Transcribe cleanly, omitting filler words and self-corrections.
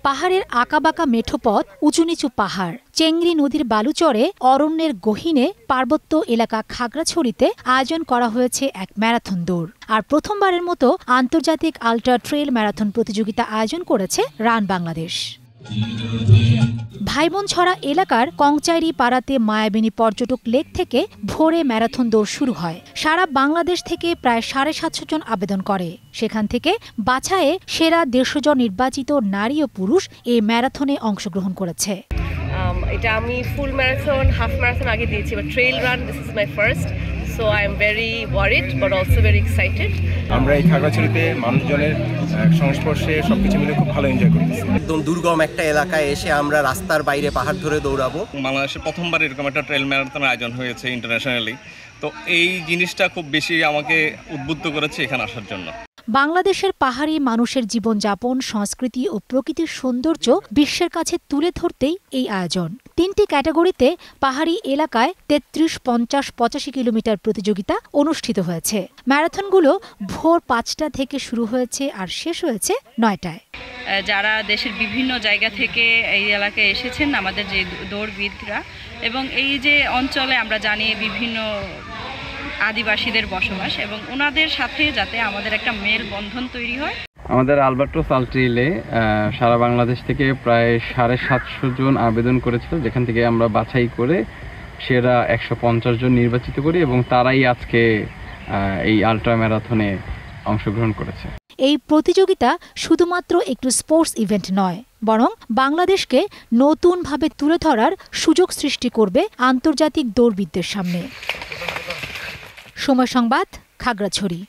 পাহাড়ের আঁকাবাঁকা মেঠো পথ, উঁচু নিচু পাহাড়, চেংড়ি নদীর বালুচরে, অরণ্যের গহীনে পার্বত্য এলাকা খাগড়াছড়িতে আয়োজন করা হয়েছে এক ম্যারাথন দৌড়। আর প্রথমবারের মতো আন্তর্জাতিক আল্ট্রা ট্রেল ম্যারাথন প্রতিযোগিতা আয়োজন করেছে রান বাংলাদেশ। ভাইবোন ছড়া এলাকার কংচাইরি পাড়াতে মায়াবিনী পর্যটক লেক থেকে ভোরে ম্যারাথন দৌড় শুরু হয়। সারা বাংলাদেশ থেকে প্রায় 750 জন আবেদন করে। সেখান থেকে বাছাইয়ে সেরা 150 জন নির্বাচিত নারী ও পুরুষ এই ম্যারাথনে অংশগ্রহণ করেছে। এটা আমি ফুল ম্যারাথন, হাফ ম্যারাথন আগে দিয়েছি, but trail run this is my first. So I am very worried but also very excited. আমরা এই খাগড়াছড়িতে মানুষজনের সংস্পর্শে সবকিছু মিলে খুব ভালো এনজয় করতেছি। একদম দুর্গম একটা এলাকায় এসে আমরা রাস্তার বাইরে পাহাড় ধরে দৌড়াবো। বাংলাদেশে প্রথমবার এরকম একটা ট্রেল ম্যারাথন আয়োজন হয়েছে ইন্টারন্যাশনালি, তো এই জিনিসটা খুব বেশি আমাকে উদ্বুদ্ধ করেছে এখানে আসার জন্য। বাংলাদেশের পাহাড়ি মানুষের জীবনযাপন, সংস্কৃতি ও প্রকৃতির সৌন্দর্য বিশ্বের কাছে তুলে ধরতেই এই আয়োজন। 3টি ক্যাটাগরিতে পাহাড়ি এলাকায় 33, 50, 85 কিলোমিটার প্রতিযোগিতা অনুষ্ঠিত হয়েছে। ম্যারাথনগুলো ভোর 5টা থেকে শুরু হয়েছে আর শেষ হয়েছে 9টায়। যারা দেশের বিভিন্ন জায়গা থেকে এই এলাকায় এসেছেন, আমাদের যে দৌড়বিদরা, এবং এই যে অঞ্চলে আমরা জানি বিভিন্ন আদিবাসীদের বসবাস, এবং ওনাদের সাথে যাতে আমাদের একটা মেলবন্ধন তৈরি হয়। আমাদের আলবার্টোস আল্ট্রেইলে সারা বাংলাদেশ থেকে প্রায় 750 জন আবেদন করেছিল, যেখান থেকে আমরা বাছাই করে সেরা 150 জন নির্বাচিত করি এবং তারাই আজকে এই আল্ট্রা ম্যারাথনে অংশগ্রহণ করেছে। এই প্রতিযোগিতা শুধুমাত্র একটু স্পোর্টস ইভেন্ট নয়, বরং বাংলাদেশকে নতুনভাবে তুলে ধরার সুযোগ সৃষ্টি করবে আন্তর্জাতিক দৌড়বিদদের সামনে। সময় সংবাদ, খাগড়াছড়ি।